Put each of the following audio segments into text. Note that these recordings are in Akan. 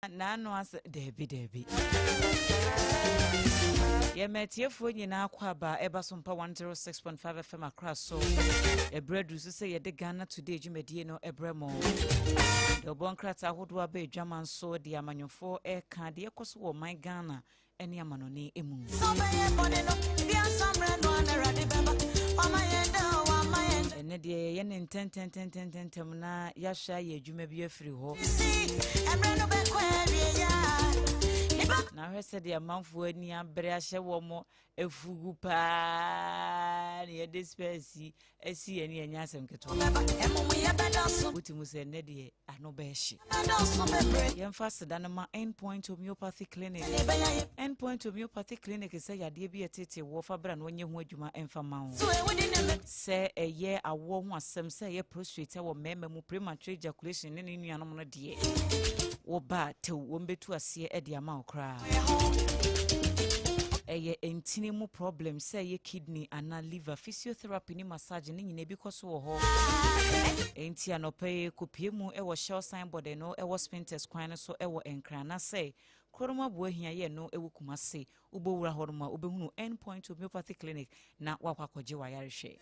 Nano as Debbie. Ye met ye for ye na kwaba eba Sompa 106.5 FM across so a bread to say ye de Ghana today Jimedie no ebremo. The bonkrata Adwoa be German so the amanofo e kan de ekoso my Ghana eni amanoni emu. So be ye body no bia samre no anara beba o my enda o my end. Ene de ye nen ten na ya sha ye adwuma bi afiri ho. Emre no be kwa ya. Na hwese de amanfo ani abre ahye wo mo efugu pa ne de space asi ani anya asem keto utimu se ne de ano be hye yemfa seda no ma endpoint homeopathy clinic endpoint homeopathy clinic se yade bi etete wo fa bra no nye ho adwuma emfa ma ho se eye awo ho asem se eye prostrate wo mema mu premature ejaculation ne nuanom no de wo ba te wo mbetu ase e de ama okra eye entini mu problem say ye kidney ana liver physiotherapy ni massage ni nyina bi koso wo ho enti anope kopie mu e wo shell signboard no e wo spinters kwan so e wo enkra na say koroma bo ahia ye no e wo kumase ubowura horoma obehunu endpoint homeopathy clinic na wakwakoje wayarehwe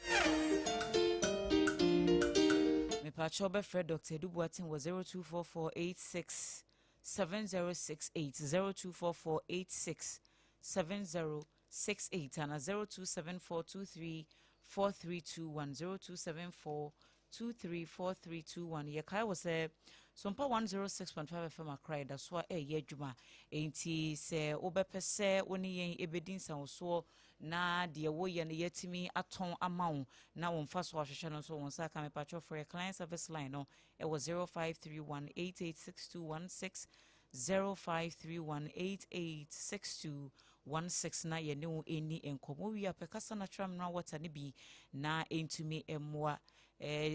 me pacho be Fred Dr. Dubuatin was 024486 7068 024486 7068 and 0274234321 0274234321 Yakai was a Sompa 106.5 FM cry that's why ye juma enti se obepese oni yen ebedin san so na de wo ye ne yetimi aton amount na won fa so ahwehwe no so won sa ka me patro for a client service line no it was 0531886216 0531886216 na ye ne wo eni enkomo wi apekasa na tram na water ne bi na entumi emwa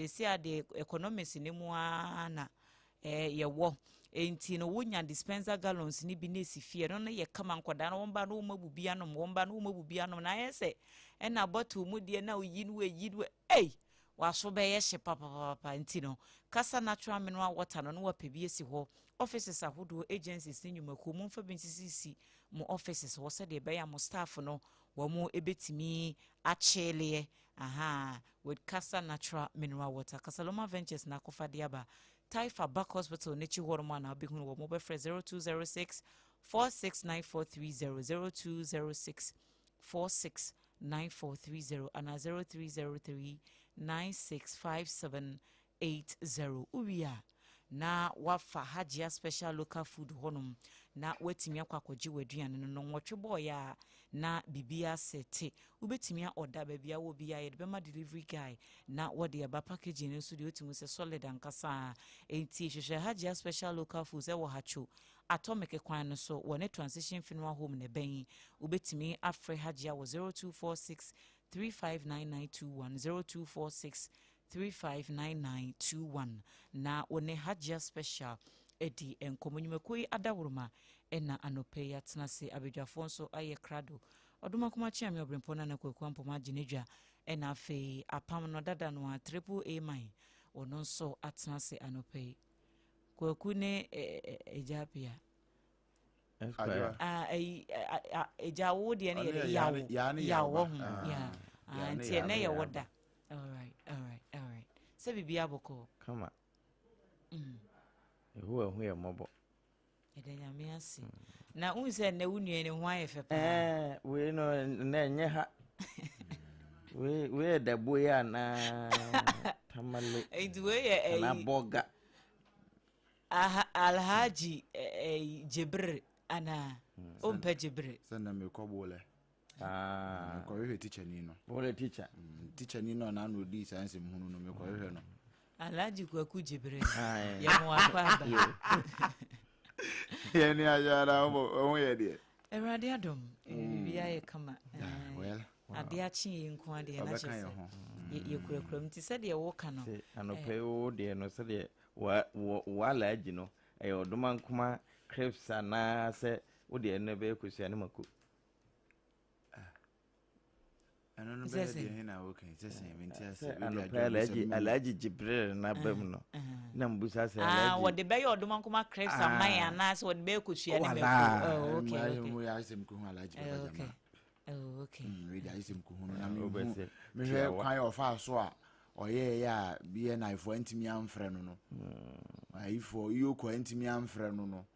si ade economics ne mu ana ye wo enti no wonya dispenser gallons ni bi na sifie no ye kama nkoda na womba no mabubi anom womba no mabubi anom na yese na bottle mu de na oyi no waso be ye hye papa enti no kasa natural mineral water no wapebi esi ho offices ahodo agencies ni nyumaku mu mfa binsisi mu offices wo se de be ya mu staff no wo mu ebetimi achele with kasa natural mineral water Kasaloma Ventures na kofa diaba Taifa Back Hospital nechi horoma na obehunu wo mo be 0206 469430 0206 469430 and 0303 965780 uwia na wafa hajia special local food honum na wetimi akwakoji waduane no nwotwe boy ya na bibia sete ubetimi order bia wo bia ye be ma delivery guy na wode aba packaging no so de otimu se solid ankasa enti hwehwe hajia special local foods e wo hacho atomic kwan no so wone transition funeral home ne ben ubetimi afre hajia wo 0246 359921 0246359921 na one hajia special edi enkomonyumekoi adawuruma ena anope ya tenase abedwafo nso aye krado oduma kuma chiame Obrempong na kwekwa mpoma ginedwa ena afi apam no dada no a triple A mine ono nso atenase anope kweku ne ejapia ejawo de ne yawo anti ne ye woda all right se bibia boko kama ehu ye mobo edenya me asi na unse na wunue ne ho aye fepa we no na nye ha we da boya na tamale we na boga alhaji Jibril ana ompa Jibril sanda me kobole ko we teacher ni no wole teacher ni no na no di science mhunu no me ko we no alhaji kwaku Jibril ya mo akwa ba ye ni ajara o ye de erade adom bibia ye kama well ade achi nko ade na chese ye kurakura mti se de wo ka no anope wo de no se de wa laji no oduma nkuma crepes na se wo de ne be kusua ne mako ɛno no bɛyɛ deɛ hena okay sɛ sɛ menti ase alaji jibril na bam no na mbusa sɛ alaji what the bay or the mankuma crepes and my and nice what the kushi and okay mu ya asem ko hu alaji baba jama okay we da asem ko hu na me hwɛ kwan ofa so a ɔyɛ ya bie na ifo antimi amfrɛ no no ifo yoko antimi amfrɛ no no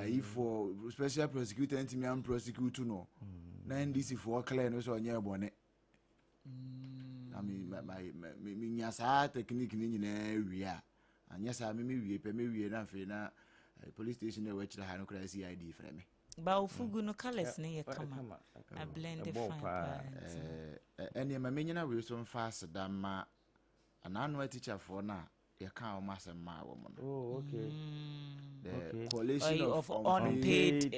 ifo special prosecutor antimi am prosecute no na ndc for clear no so ɔnyɛ bɔne na me nya saa technique ni nyina wie a anya saa me wie pe me wie na afei na police station na wachira ha no kra CID frɛ me ba ofugu no colors ne ye kama a blend fine ene ma menyina we so fast da ma anano teacher for na ye kan o masem ma wo mo oh okay the coalition of unpaid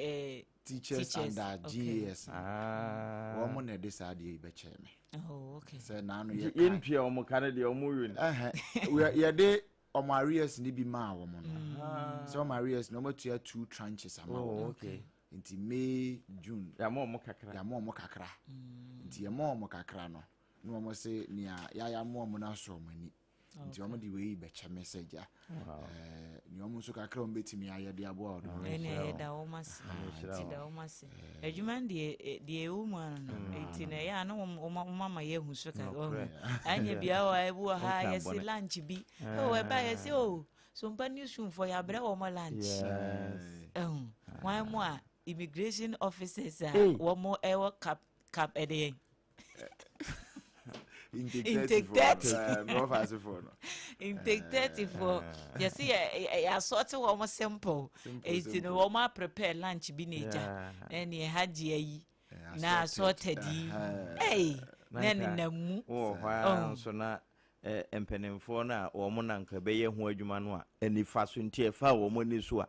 teachers under GS wo mo na de saa de be che me oh okay say na no ye kan mpia o mo kan de o mo wi ye de o marias ni bi ma wo mo no so marias no matua 2 tranches ama oh okay nti May June ya mo kakra nti ya mo kakra no no mo se nia ya mo na so mani nti o mo di we be che message ni o mo so kakra o betimi aye de abo o ene da o mas nti da o mas adwuma de o mu ano nti na ya no o mama ye hu so ka anya bia o ebu ha ye si lunch bi o e ba ye si o Sompa news for ya bre o mo lunch wan mo a immigration officers wo mo e wo cap ede intake 34 you see ya sort wo mo simple it no wo mo prepare lunch bi neja ene haji ayi na sorted hey na mu so na empenemfo na wo mo nanka be ye ho adwuma no a anifa so ntie fa wo mo ni so a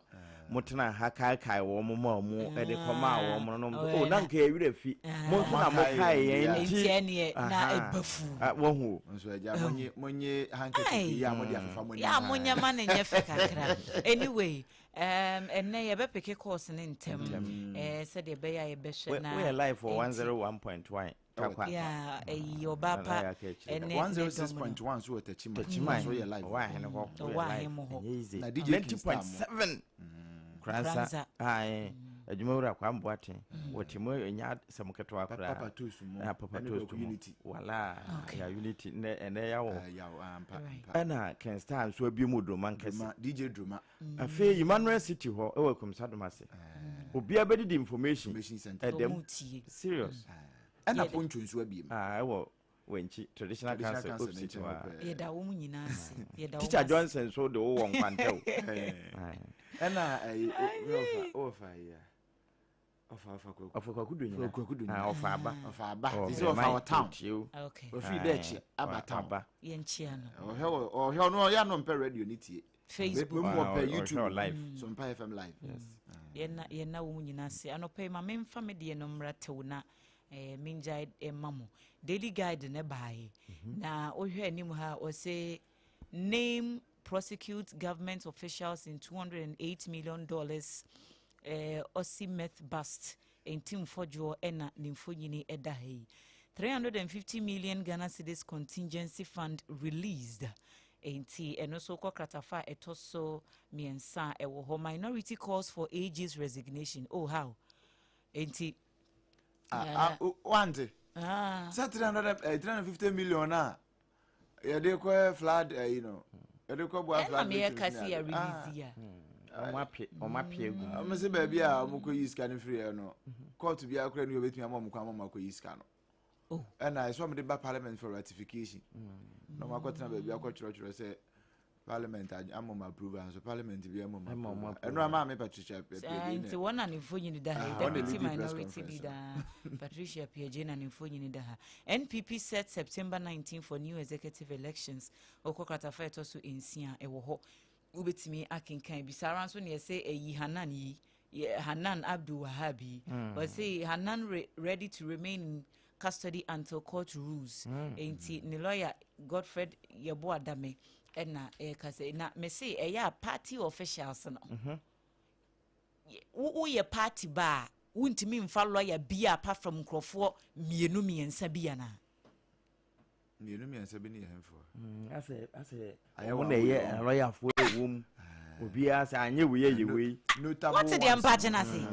motena ha kai wo mo ma mo e de koma wo mo no nanka e wira fi mo so na mo kai yen ti na ebafu wo hu nso aja monye handkerchief ya mo dia fa mo ni ya monya ma na nye fe kakra anyway enne ye be pick course ne ntem said ye be ya ye be hwe na we live for 101.1 yeah yoba pa enne 106.1 so tachima so ye live wa he ho na DJ 90.7 Kransa adwumawura kwamboate wotimo enya samketo akra papa tosumo papa tosumo wala ya unity ene ya wo ana Ken Star so abiemu do mankese DJ Druma afi Emmanuel City ho e wakum sadomase obi abedi the information center serious ana poncho nso abiem e wo wenchi traditional council office yeda wo nyina ase yeda wo Teacher Johnson so de wo won kwanteo ana ofa ya ofa kwakudunya ofa aba this ofa town okay ofi dechi abata yenchia no ohwe no ya no mpe radio ni tie Facebook mo pe YouTube live Sompa FM live yenna wo nyina ase anope ma memfa me de no mratew na minja mamo daily guide ne bae na ohwe anim ha o say name prosecute government officials in $208 million Aussie meth bust in team fojo ena nimfonyini edahei 350 million Ghana cedis contingency fund released enti eno so kwkratafa etoso miensa ewo ho minority calls for AG's resignation oh how enti wante 350 million ya de ko flood you know ya de ko boa flood me kasi ya release ya o mapie egu amese ba bia amko yiska ne free no court bia akra ne obetumi amko yiska no oh and I saw me the parliament for ratification no makotena ba bia akotwero say parliament amom approve and so parliament bia amom eno ama me Patricia nti wona ne mfonyini da ha deputy minority leader Patricia Piaje na ne mfonyini da ha NPP set September 19 for new executive elections okokrata fa etoso ensia ewo ho ubetimi akinkan bisara nso ne say eyi Hanan yi Hanan Abdul Wahabi but say Hanan ready to remain in custody until court rules enti ne lawyer Godfred Yebo Adame na kase na me say eya party officials no wo ye party ba wuntimi mfa lawyer bia apart from Nkrofo mienu miensa bia na You know me and Sabini Henfo. I say I want to hear a lawyer for a womb. Obi as anye we what the empathy say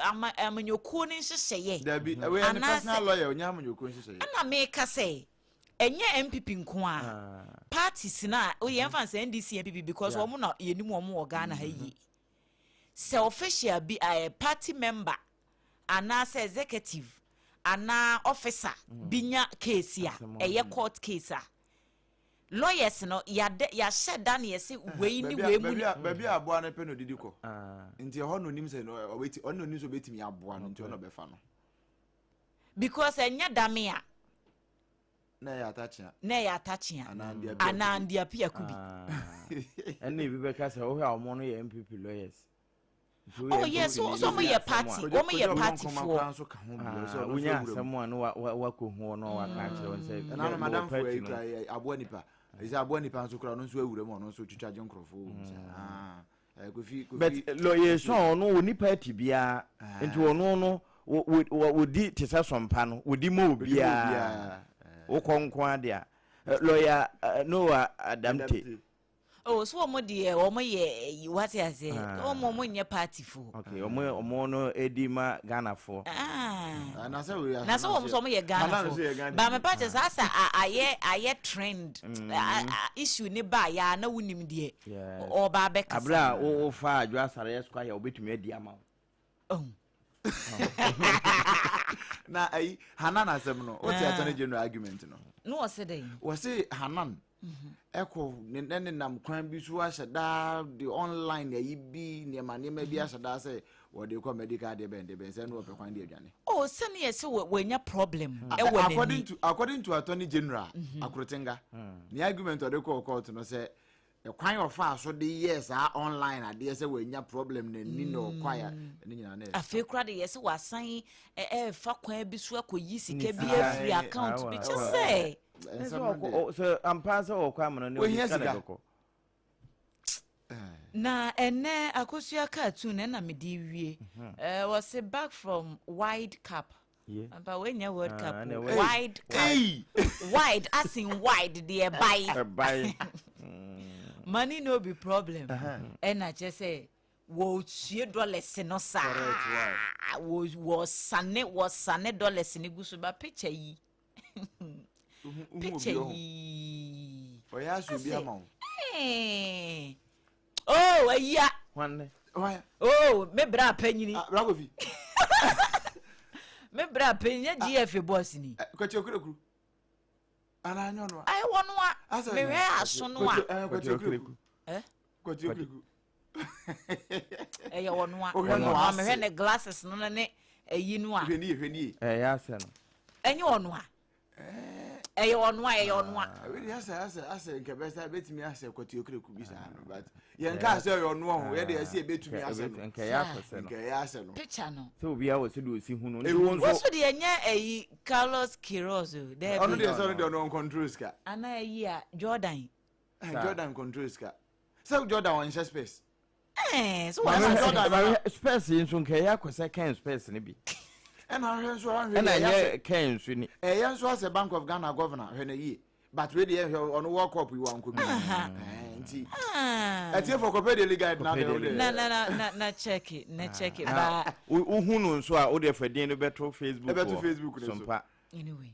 I'm in your corner say there be a personal lawyer nyam your corner say and make say enye MPP nko a parties na o ye fan say NDC MPP because wo na ye nim wo mo Ghana ha yi say official be a party member and as executive and officer binya case ya eye court case a lawyers no ya shed down yes we ni we mu baby aboa na pe no didi ko nti ho no nim say no obeti ono nim so betimi aboa no nti ono be fa no because enya dame a na ya atachia anandia pia kubi ene bi be ka say o ha omo no ye MPP lawyers oh yes so mo ye party for unya asemo no wa ko hu no wa ka che won say na madam for aboa nipa isa aboa nipa nso kura no nso awure mo no nso twitwa je nkrofo kofi but lawyers so no oni party bia nti ono no wodi tesa sompa no wodi mo bia wo konkon ade a lawyer Noah Adamte oh so omo de omo ye what you say omo nye party for okay omo no edima Ghana for na say we na so omo ye Ghana for ba me pa just asa aye trend issue ni ba ya na wunim de o ba be kasa abra wo fa Adwoa Asare square ya obetumi adi ama na ai Hanan asem no what you attorney general argument no was say we say Hanan eko ne nam kwan bi so ahada the online ya yibi ne ma bi ahada say we dey come medical dey ben say no ope kwan dey aduane oh say me say we nya problem according to attorney general Akrotenga the argument of the court no say the kwan of so the yes are online ade say we nya problem na ni no kwaya ni nyina na afi kura de yes wasan fa kwan bi so akoyi sika bi afri account bi che say so ampasa o kwa mono ne o na ene akosua cartoon na me di wie was a back from wide cap but when your world cup wide cap wide as in wide the buy money no be problem and I just say wo $2 no sa was sane dollars ni gusu ba picture yi picture yi o ya so bi ama oh aya wanne oh me bra panyini ragovi me bra panya GF boss ni kwache okureku ana anyo no ai wono a me hwe aso no a kwache okureku kwache okureku ya wono a me hwe ne glasses no ne ayi no a hweni ya se no enye wono a wono a we asa nke besta betimi asa kwache okureku bi sa no but yen ka asa wono ho ye de asa betumi asa no nke ya ase no picture no so obi a wo se do si hu no wo de enye ayi Carlos Quiroz there ono de so de no control ska ana ayi a Jordan control ska so Jordan on space so what Jordan space nso nke ya kwese kan space ne bi and I so and ya kan nso ni ya so as a Bank of Ghana governor hwe na yi but we dey on World Cup we wan ko bi nti atie for copy the guide na check it ba uhunu nso a wo de fadin no beto Facebook Sompa anyway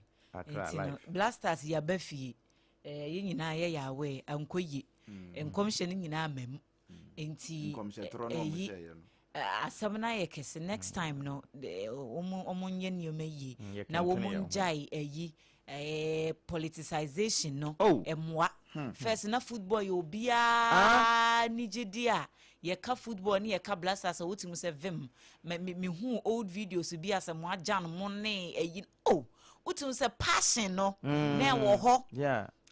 blasters ya bafie ye nyina ye yawe ankoyi enkomhye ni nyina amam enti asam na ye kese next time no omunye nioma yi na wo munjai eyi politicization no emwa first na football yo bia nigedia ye ka football ni ye ka blasters wotimu se vim me hu old videos bia se mo ajan mo ne eyi wotimu se passion no na wo ho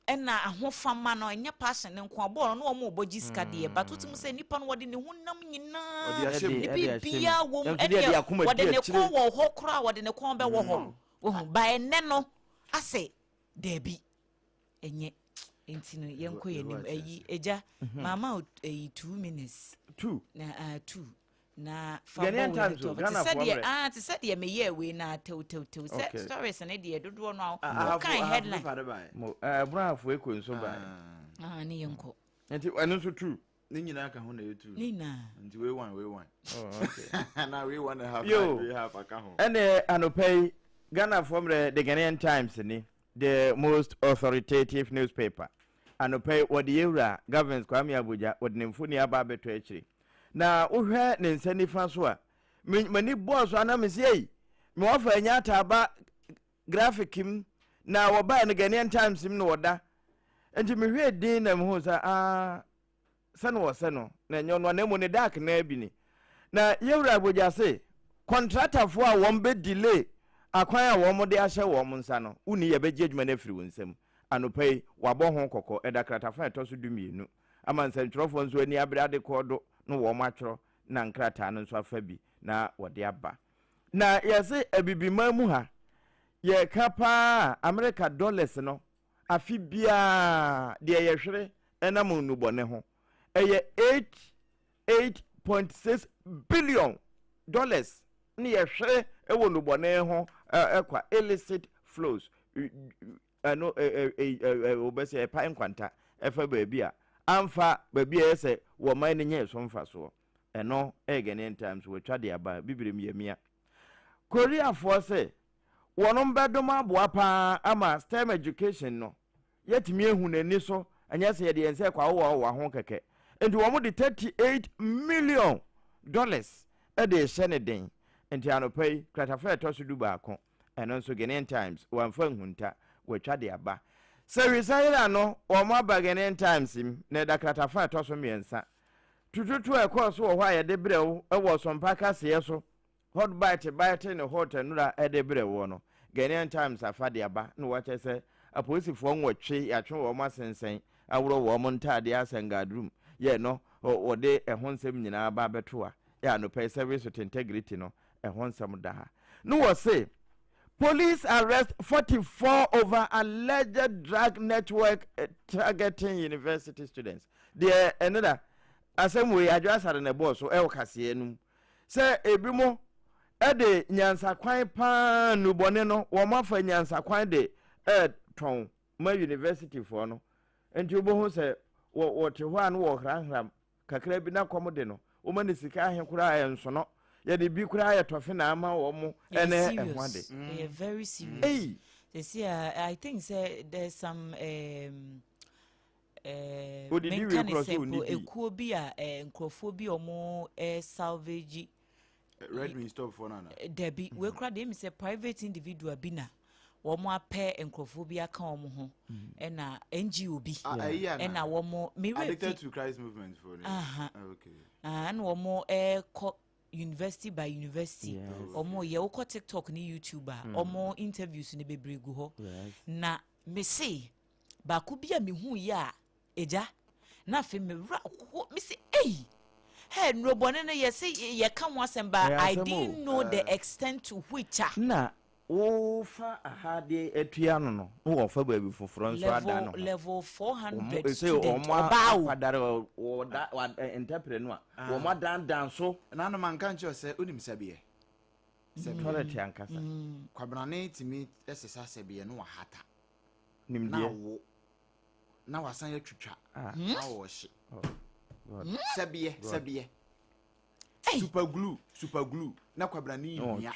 ena ahofama no enya passion nko abọ no mo oboji ska de but wotimu se nipa no wode ne hunam nyina ni bia wo ene wode ne ko wo ho kra wode ne ko be wo ho wo ba ene no ase debi enye entino yenko yenim eyi eja mama 2 minutes 2 na 2 na Ghanaian Times Ghana for to said ye me ye we na tew set stories and dey dodo no kind headline bra for ekon so ba ni yenko enti anu so true ni nyina ka ho na yetu ni na nti we one oh okay na we one and we have aka ho and anopay Ghana from the Ghanaian Times ni the most authoritative newspaper anopay wodi yewra government Kwame Abuja wodi nemfuni aba beto akiri na wohwe ne nsanifa so a mani boss anamse yi me wofa anya ataba graphic im na woba ne Ghanaian Times im no woda enti me hwe din na me ho sa sano wasano na nyono na mu ne dark na bi ni na yewra Abuja se contractor fo a won be delay akwan a won mo de ahye won nsa no uni ye be judgment na firi wonsam anopai wabɔ ho kokɔ edakratafa etoso dumienu amansa ntwerofo nso ani abrade kodo no wo matwero na nkrata no nso afa bi na wode aba na yese abibima mu ha ye kapa America dollars no afi bia de ye hwere enam nubɔne ho eye 8.6 billion dollars ni ye hwere ewo nubɔne ho ekwa illicit flows no obese pa enkwanta efa baabi a amfa baabi a ese wo man ne nye so mfa so eno Ghanaian Times we twa de aba bibirem yamia Korea for say wonom bedom aboa pa ama STEM education no yetimi ehu nani so anya se ye de ense kwa wo ho keke enti wo mo de 38 million dollars e de hye ne den enti anopai kratafa etoso du ba ko eno nso Ghanaian Times wanfa hunta we twa de aba se resaira no wo mo Ghanaian Times im na da kratafa etoso miensa tututu ekọ so wo hwa ye de brew e wo Sompa kase so hot bite ne hot nura e de brew no Ghanaian Times afa de aba no wa chese apolisifoɔ nwɔtwe yatwe wo masensen awro wo mo ntade asangadrum ye no wo de ɛho nsɛm nyinaa ba betoa ya no pay service with integrity no ɛho nsɛm da ha no wo say police arrest 44 over alleged drug network targeting university students the another asem we Adwoa Asare na boss so e wokase enum say ebi mo e de nyansa kwan pa nubone no wo mafa nyansa kwan de ton ma university for no enti obo ho say wo te ho an wo hranhram kakra bi na kom de no wo ma ne sika ahenkura ayenso no ye de bi kura aye tofe na ama wo mo ene ehwade they are very serious hey they see I think say there's some ekuo bi a nkrofo bi omo salvage red mean stop for nana debi we kra dem say private individual bi na wo mo apɛ nkrofo bi aka wo mo ho na NGO bi na wo mo addicted to Christ movement for okay and wo mo university by university omo ye wo TikTok ni YouTube omo interviews ni bebregu ho na me say ba ku bia me hu ya eja na fe me ra me say hey nrobone no ye say ye ka ho asem ba I didn't know the extent to which na wo fa ahade etua no wo fa ba bi foforo nso ada no level 400 say o ma padare wo da entrepreneur wo ma dan so na no man kan che say onim sabe security ankasa kwabrane timi esesa sabe no wahata nimdie na wo na wasan yatwitwa na wo hye sabe super glue na kwabrane yia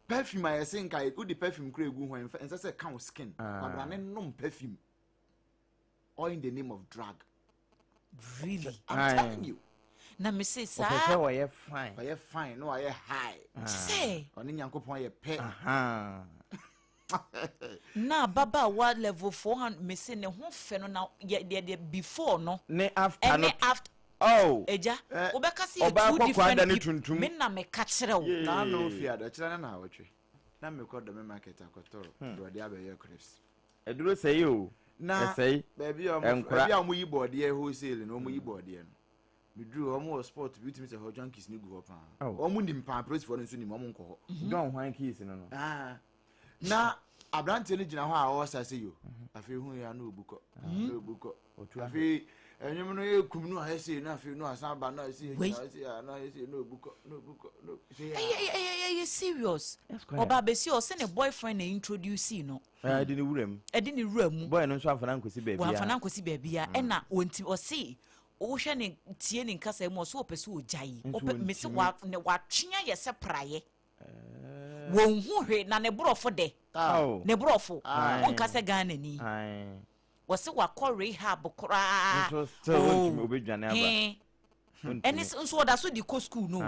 perfume I think I would the perfume create go when and say count skin kwabrane nom perfume all in the name of drug really I'm telling you na me say sir why you fine no I high say oni nyankopon ye pe na baba wa level 400 me say ne ho fe no na the before no ne after no after eja obeka see two different me na me ka kire wo na no fia da kire na awotwe na me ko do me market akotoro do de abeyo crips eduro say o na say baby am yi body wholesale no mo yi body no me drew almost sport beauty me say ho junkies ni gu ho pa omo nim pa price for no so nim omo nko ho don hwan keys no na abrante ni gina ho a o sa say yo afi hu ya na obuko afi enyum no ye kum no ahese na afi no asaba na ese na ese no buko no say you serious oba be see o say ne boyfriend na introduce no di ni wuram boy no so afana nkosi baabi wa afana nkosi baabi a e na wonti o see o hwe ne tie ne nkasa mu so opese o jai me se wa twea ye se praye won hu hwe na ne brofo de ne brofo on kasa Ghana ni wose wa call rehab kra so still me obedwane aba eni so da so di ko school no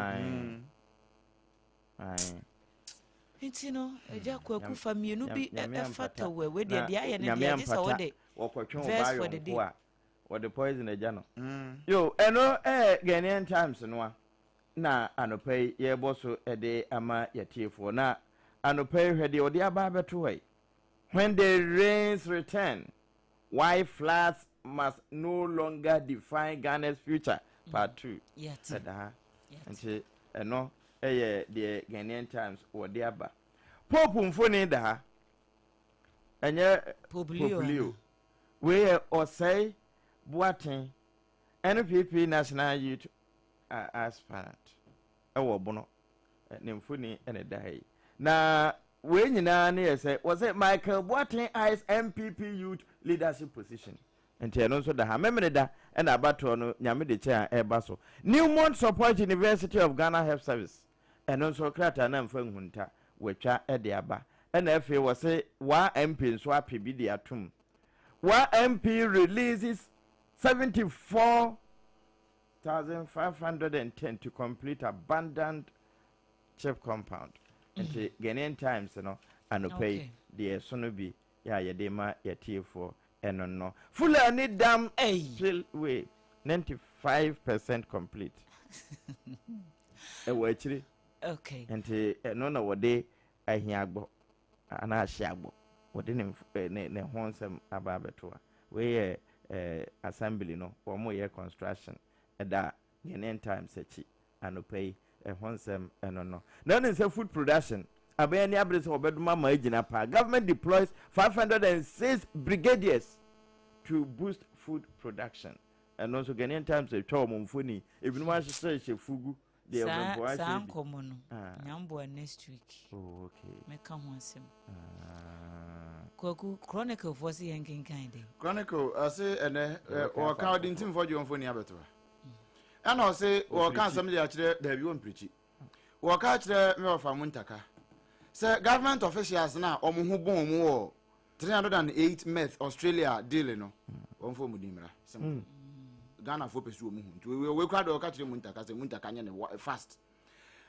Enti no eja kwaku famienu bi efata we de aye ne de aje so de wokotwe ba yo ko a wo de poison eja no yo eno Ghanaian Times no na anopai ye boso ede ama yetiefo na anopai hwede odi aba beto hoi when the rains return why floods must no longer define Ghana's future part 2 sada nti eno the Ghanaian Times odi aba Pope mfoni da enye Poplio we osai Boaten NPP National Youth Aspirant ewo bono ne mfoni ene dai na we nyina ne yese was it Michael Boaten eyes MPP youth leadership position enti eno so da ha memene da ena abato no nyame de che a eba so Newmont Support University of Ghana Health Service eno so krata na mfa nhunta wetwa ede aba ena efe was it wa MP nso apebi de atum wa MP releases 74,510 to complete abandoned chip compound. And the Ghanaian Times, pay the sonobi, yedema, yetiefo, and no. Fulani dam, still way, 95% complete. Actually, okay. And the no what day I hear and I shabo. What didn't ne honsem ababetua. We assembly no or more year construction at that Ghanaian Times sechi and pay a honsem and no. None is a food production. Abeni abres obeduma majina pa. Government deploys 506 brigadiers to boost food production. And also Ghanaian Times a chow mumfuni. If you want to say fugu, they are common. Nyambo next week. Oh, okay. Make come once him. Chronicle was the yanking kind. Chronicle, I say, and or counting team for you on Fonia Better. And I'll say, or can't somebody actually there you won't preach it. Or catch the mail from Muntaka. Sir, government officials now, who born more 308 meth Australia dealing no on for Mudimra. Ghana for pursue we crowd or catch Muntaka, say Muntaka fast.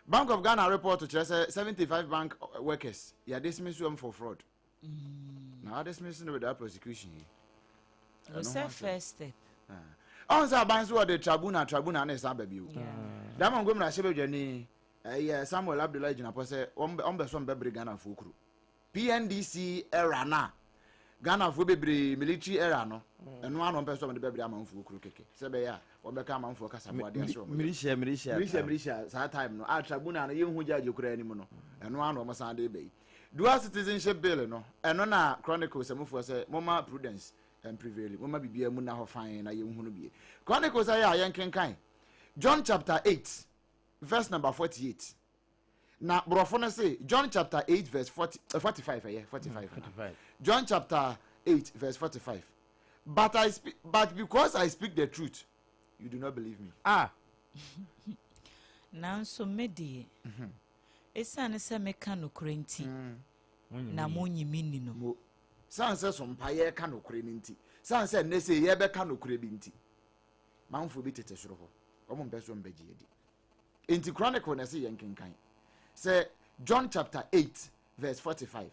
Bank of Ghana report to 75 bank workers. Yeah, dismissed them for fraud. Now dismissing without prosecution. What's that first step? On sa bank so the tribunal and baby. That man go na shebe journey. Samuel Abdullah Jinapo say on be some bebre Ghana for crew. PNDC era na. Ghana for bebre military era no. And one person the bebre am for crew keke. Say be ya, we be come am for Kasabwa dey so. Militia that time no. Tribunal no yen hu judge okura anim no. And one o masan dey be. Dual citizenship bill no. And no na Chronicles semufo say mama prudence and prevailing. Mama bibia mu na ho fan na yen hu no bie. Chronicles aya yen kenkan. John chapter 8 verse number 48. Now brofo no say John chapter 8 verse 45 45. John chapter 8 verse 45. But because I speak the truth, you do not believe me. Now so medi. Esane se meka no krenti. Na monyi mini no. San se so mpa ye ka no kre nti. San se ne se ye be ka no kre bi nti. Manfo bi tete soro ho. Omo mbe so mbeji edi. Inti Chronicle na say yenkenkan. Say John chapter 8 verse 45.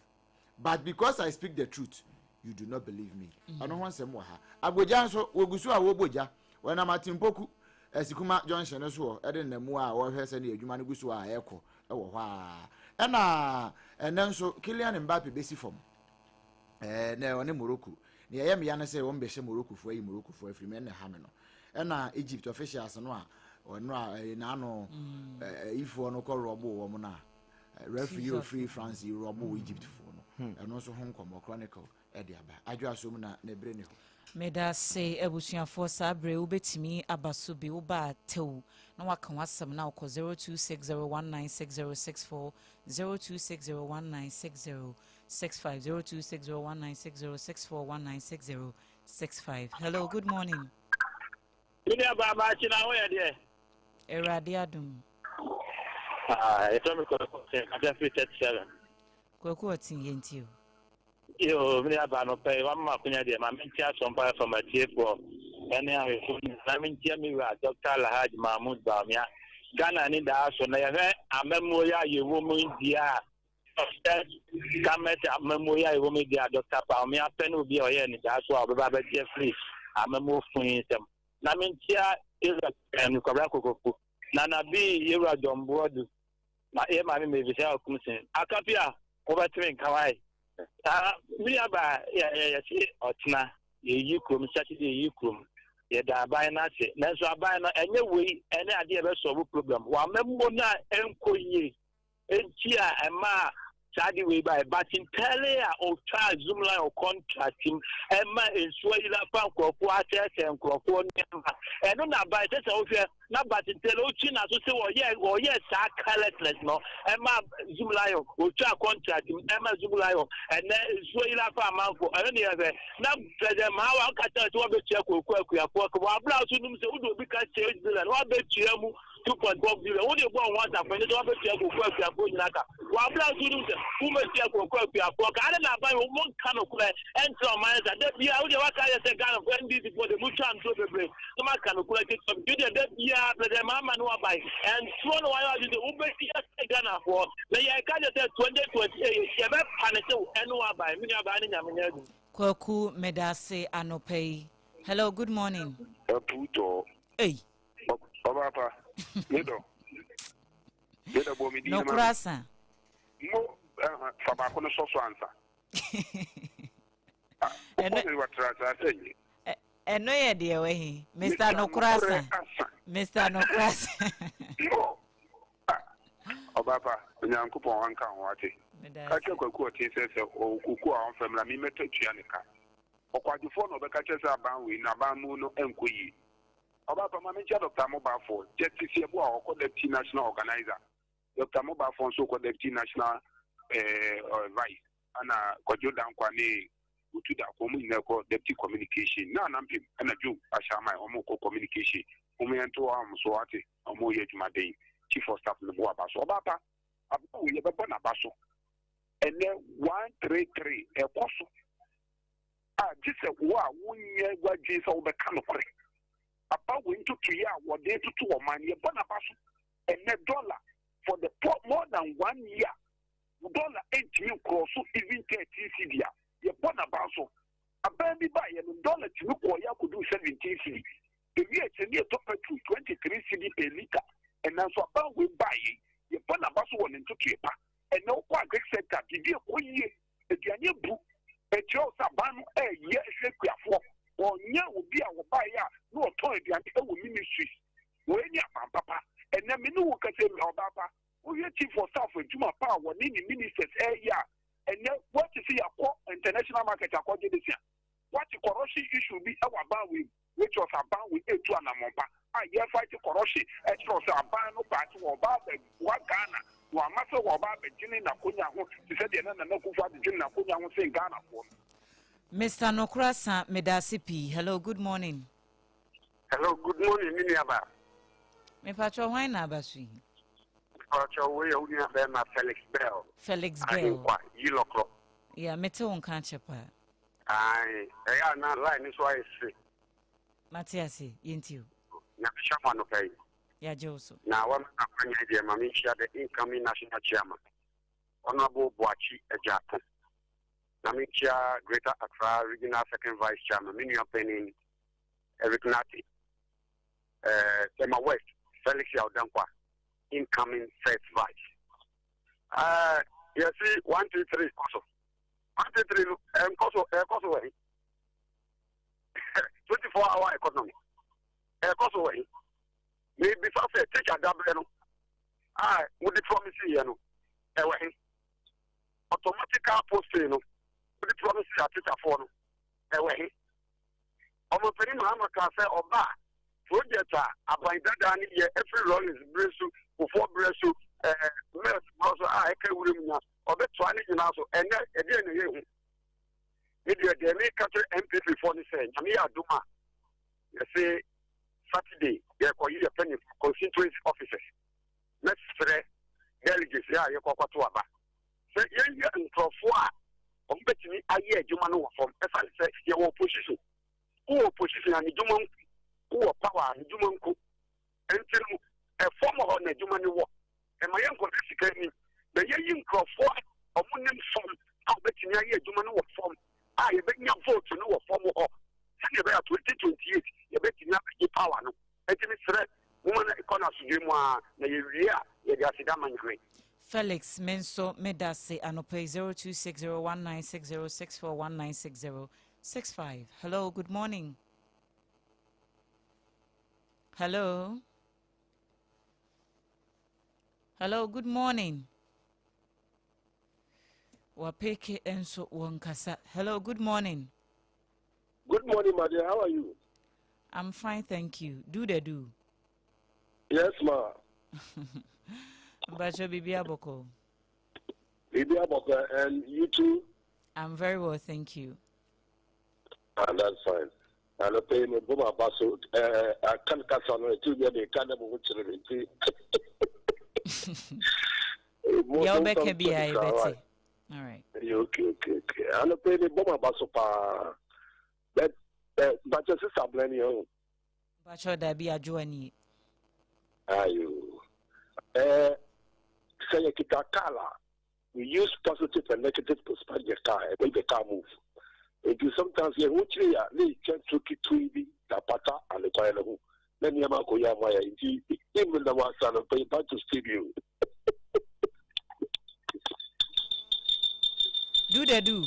But because I speak the truth, you do not believe me. Ano ho nsem wo ha. Agboja nso wogusu a wo boja. We na matimpoku esikuma Junction so ede namu a wo hwe se na adwuma no gusu a ekọ ewo hɔ a. Ena enenso Kylian Mbappe besi fom. Na one Morocco. Na ye me ya na say wo mbehye Morocco fo ayi Morocco fo afiri me na ha me no. Ena Egypt officials no a ono a na no ifo no ko robo wo mo na referee of Free France robo Egypt fo no. Eno so ho nkomo Chronicle ediaba Adwoa Asare na nebre ne ho meda se ebusuafo sabre ubetimi abaso bi uba tew na waka wasam na uko 0260196064 0260196065 0260196064196065. Hello, good morning. Ina baba china ho ya de. Erade adum. Eto me ko se ka 37. Kweku otin yentio. Yo, me aba no pe wa ma kunya de ma mentia Sompa from a for. Ene a so na mentia mi wa Dr. Alhaji Mahmoud Bamia. Ghana ni da so na ye amemo ya yewo mu India. Kamet amemo ya yewo mu dia Dr. Bamia pen obi o ye ni da so obeba be tie free. Amemo fun sem. Na mentia is a kobra kokoko. Na na bi yewa dombodu. Ma e ma me be sha okumsin. Akapia overtrain kawai. We have a Otina, ye krum, Saturday ye krum, ye da by Nasi, Nanso by any way, any idea of a solve problem. While Memona Enko ye, and Chia and Ma, Sadi way by Batin Talia or Charles Zumla or contract him, and Ma is Swayla Panko, Quartet and Cropon, and on that by this over, not but in Telochin, as to say, or yes, I colorless no, and Ma Zumlayo, or Char contract him, Emma Zumlayo, and then Swayla Panko, and any other. Now, President Mawa Kata to a check or work, we are working, while Blouse would be cut sales bill, and what bet you 2.1 billion, only one after the other check or work, we are going like a while Blouse who may check or work, we are working. I don't know about one kind of play, and some minds that they are only what I say, kind of when this is for the Muchan to the break. So much kind of collect some good that year, the Mamma no buy, and one while you the Uber Ghana for the Yakaya said 2028, you have Panato and no buy, many are buying them. Kweku medase anopei. Hello, good morning. Puto. Hey. Papa. No krasa. No, Fabako no so answer. Eno ye de we Mr. No krasa. Mr. No krasa. Papa, Nyankopon anka ho ate. Kache Kweku oti se o kuku a on famla mi meto tuanika. Okwadifo no be kache se aban we na ban mu no enkoyi. Papa ma mentia Dr. Mobafo, Justice Ebo a oko deputy national organizer. Dr. Mobafo so ko deputy national vice ana kojo dan kwani utu da ko mu ko deputy communication na nampim ana ju ashama omo ko communication omo ento am so ate omo ye jumaden chief of staff no bo abaso Papa abu ye be bona baso ene 133 ekoso jise wa wunye gwaji so be kanokore about going to Kia, what they to a man, ye bonabasu, and $1 for the more than 1 year. $8 cross, even 30 CDA, ye bonabasu. A baby buy $1 to look or ya could do 17 CD. The year it's a near top to 23 CD per liter, and now so about we buy ye bonabasu one into Kipa, and no quite sector, the dear 1 year, a Jania book, a Joe Saban, a year, for. Or nya will be our buyer, no authority until ministries. When ya papa, and then we know can say Papa, we are chief for staff with Juma Power, needing ministers area, and then what is the international market according to this year? What the corruption issue be our ban with, which was a ban with A2 and Amomba. I hear fight corruption, as was a ban of Batu or Baba, what Ghana, one master or Baba, Jimmy Nakunya, who said the other Nakufa, Jimmy Nakunya, who say Ghana for. Mr. Nokrasa Medasipi. Hello, good morning. Hello, good morning, Miniaba. Me patro why na basui? Patro we only have Felix Bell. Felix Bell. You look. Yeah, me te won kan chepa. I na line is why say. Matias, yentio. Na chairman okay. Ya Joso. Na one akwanya dia mami share the incoming national chairman. Honorable Boachi Ejapo. Namikia Greater Accra Regional Second Vice Chairman, Minion Penning, Eric Nati, Tema West, Felix Yaudankwa, incoming first vice. You see, 1, 2, 3, also. 1, 2, 3, also, 24-hour economy. Also, maybe first take a double. Would the promise you know? Automatic posting. the promise that it's a phone away. Omo peni mama ka say oba project Apam Dadaa ni ye every run is bresu before bresu mess also I can wuri mu obe to ani nyina so ene e dey na ye hu e dey me ka MPP for ni say nyame aduma you say Saturday ye ko yi penny constituency officers next three delegates ya ye ko kwato aba say ye ntrofo a ombetimi aye adwuma no wo form e fa say ye wo opposition who opposition and human who power and human co until a form of an human war. And my uncle is the young crop for a woman form, how betting a human form. I bet your vote to know a form of 2028, you bet you have your power. And it's threat, woman economy, you are Felix Menso Medase Anope 0260196064196065. Hello, good morning. Hello. Hello, good morning. Wapeke Enso Wankasa. Hello, good morning. Good morning, my dear. How are you? I'm fine, thank you. Do they do? Yes, ma. Bacho Bibi Aboko. Bibi Aboko, and you too? I'm very well, thank you. And that's fine. And I pay me Boma Basso. I can't catch on it too. They can't have which You'll be Betty. All right. Okay. And I pay me Boma Basso. But your sister blame you. Bacho Dabi Ajuani. Ayu. Say kita kala. We use positive and negative to spread the car and make the car move. And sometimes you want to can took it to the pata and the toilet. Then you might go Yamaya. Even the one son of pay back to studio. Do they do?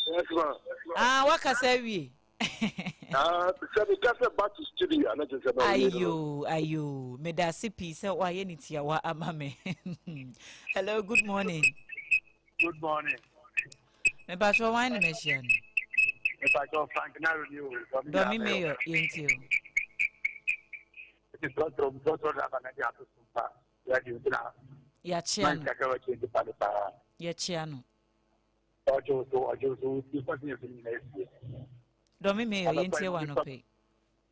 Yes, ma'am. What can I say? So we got back to studio and I just said, Ayo, Medasi Pisa, why any tia wa amame. Hello, good morning. Good morning. Me bacho wine machine. If I go Frank Naru, Domi mayor, ain't you? It's got to go to Sompa. Yachiano. Yachiano. Domi mayor, ain't you one pay?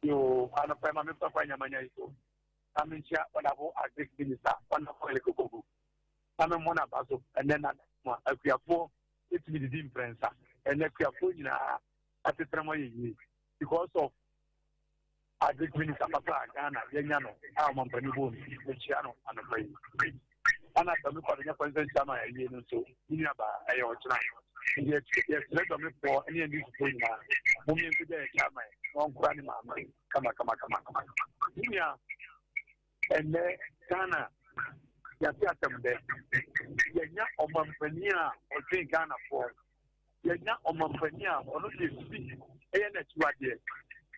You are not my papa and Yamania. I mean, when I go as this minister, one of the I'm a monabazo, and then I fear for it to be the difference. And if you are putting at the time because of Agric Minister Papa, Ghana, Yano, Alman Penibon, Luciano, and the Brain. And I don't know what the president Sama and so, Inaba, I or tonight. Yes, let them for any of these things. Women today, on Grandma, come on. And then Ghana. Yapiatem there. Yenya Omampania or drink Ghana for Yenya Omampania or not speak ANH Wadia.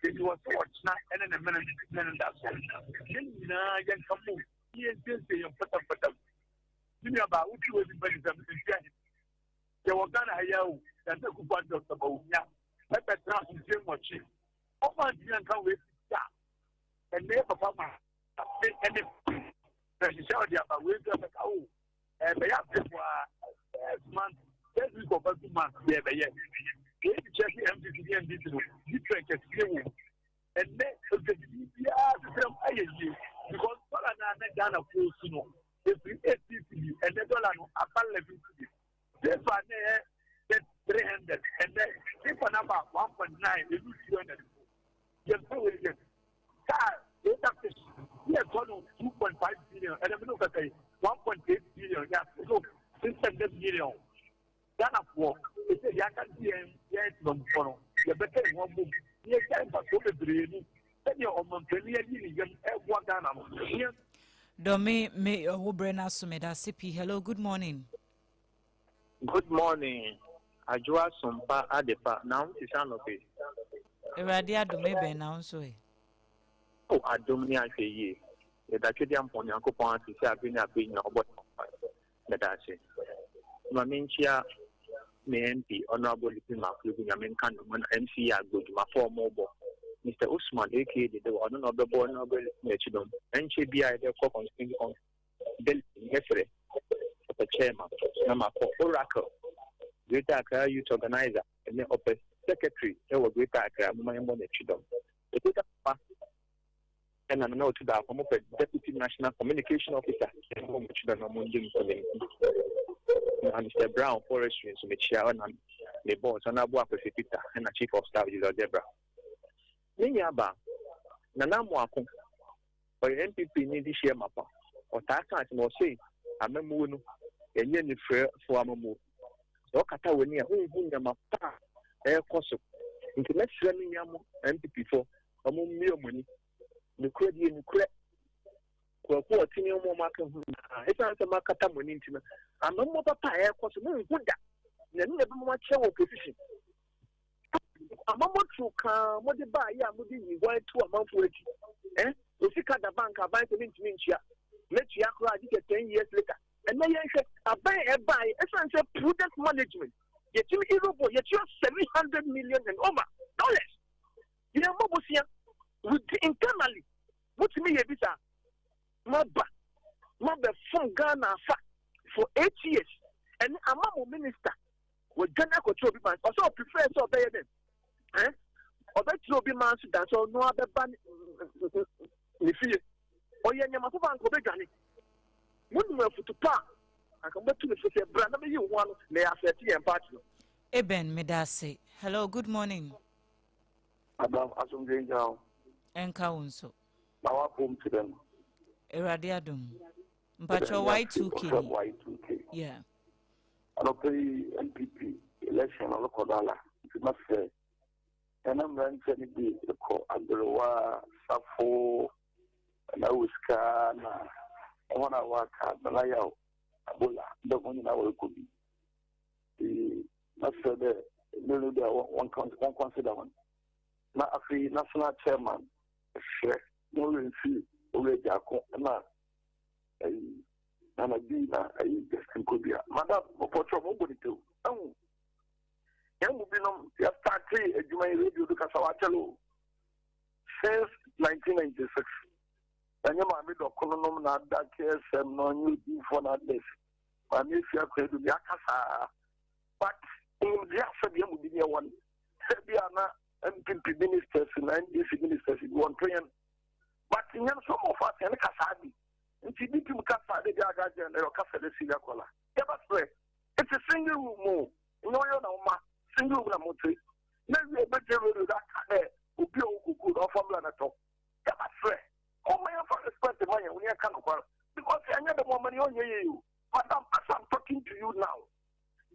It was watch not and a minute that's all. Yan come move. He is just saying, put up. You know about which was in Benjamin. There was Ghana Hayao that the Kuban Doctor Bownia. Let that trans is very much. Oman didn't come with that. And never Papa. And if show the way to make and they have to month, 10 weeks or 2 months, yeah, check the MPP and different experience. And then, because Ghana full sooner. If we and the dollar upper level to this, they find there 300 and then if a number 1.9, they lose 200. Yes, yes, 2.5 billion, and I'm looking at 1.8 billion. Yeah, so 600 million. Ghana for it's a young yes, no for the better one move. Yes, I'm not so brave. Then you're on Ghana. Domi me Obrena Sumeda CP. Hello, good morning. Good morning. Adwoa Sompa Adepa. Now it's Anope. Eradia Domi be now so. Oh, I don't know ye. The Acadian Ponyanko Pont is having a being about the Dashi. Maminchia, MP Honorable Makubu Yaminkan MC Agud my former Mr. Usman aka the honorable honorable Mechidom and CBI the constituting on Del Nefre the chairman number for Oracle Greater Accra Youth Organizer and then upper secretary there was Greater Accra Mechidom and I know to that Deputy National Communication Officer and Mr. Brown Forestry so Michelle and the boss and Adwoa Asare and the Chief of Staff is Debra. Ninyaba Nana Mwako or MPP need this year mapa or Taka no say Amemunu and Yenny Fair for Amamu. Okata when you who Yamapa air coso into next Yamu MPP for among meal money the credit in credit. Well, poor Tinio Market, it's not a Macata money. I'm no more papa air cost no good that. Never much show position. I'm not to come, what the buy, yeah, would be going to a month for it. Eh? You see, the bank, I buy the Mintia. Let Yakra get 10 years later. And then I said, I buy, as I prudent management. Yet you yet you're $700 million and over dollars. You know, what here with internally. What's me a bit? Maba from Ghana for 8 years, and I'm a minister with Ghana control man. Also prefer to obey them. Eh? Obey to be man to dance or no other ban. If you or you never go and go back. Wouldn't move to park. I come back to the city. Brother, you one may have 30 and party. Eben Medase. Hello, good morning. Adam Asum Danger. Enkaunso. Now I come to them. Eradiadum. But your Y2K. Yeah. I don't pay NPP election on the Kodala. It's not fair. And I'm running to the call Adwoa Safo and I was car. I want to work at the Layao. Abola, the one in our could be. The master there, one consider one. Now, a free national chairman, share, no real fee. Already, na na bina ayi destin ko bia madam opotro mo bodi to yamu binom ya start ejuma radio do kasa wa chelo since 1996 anya ma me do kono nom na da KSM no new info na this ma me fia ko do ya kasa but in dia sabi yamu bi ne won sabi ana MPP ministers and NDC ministers won train. But in some of us, and Casabi, and she did Casa de Gaga and Casa de Silla Cola. It's a single move. No, single motive. Maybe a better that who could offer Blanato. Oh, my respect the money when you can't because I never more money on you. Madam, as I'm talking to you now,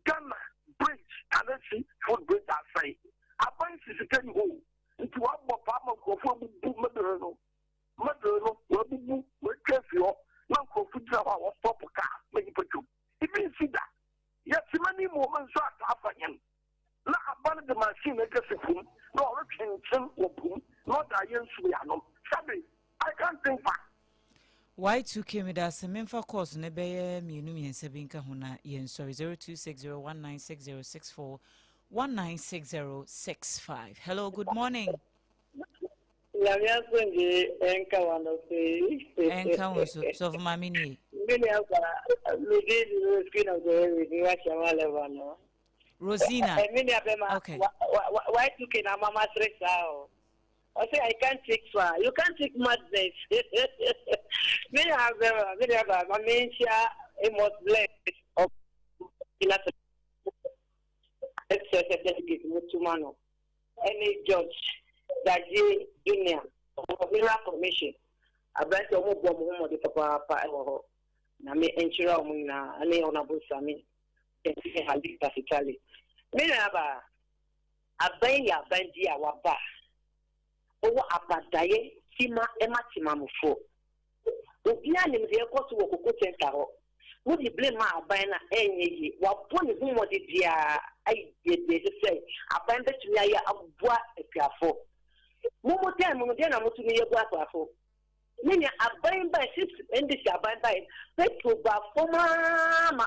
Ghana bridge and let's see food bridge outside. I buy this again home into one more palm of Maduro. Maduro, what did you care for? Not confident about what stop a car, maybe put you. It means that. Yes, many moments are happening. Not about the machine, I guess, no, not I am Sabi, I can't think back. Y2K me da se memfa course ne beye mienu miense binka hona yen sorry 0260196064 196065. Hello, good morning. Enka so for mami ni. Rosina. Okay. Y2K na mama stress out. I say I can't take far. You can't take madness. Me have my main share must bless of in a certificate to mano. Any judge that je Guinea of commission. I bet you more bomb the papa na me enchira mu na ani honorable Sami. Enti hali tafitali. Me na aban ya bandi awaba. Owo abadaye tima ematima mufo obia nim de ekoso wo koko center ho wo di blame ma aban na enyeyi wa poni hu mo de dia ai de say aban betumi aye abua apiafo mo mo na mo tumi ye bua apiafo Many are buying by 6 and this are buying by petrol bar for my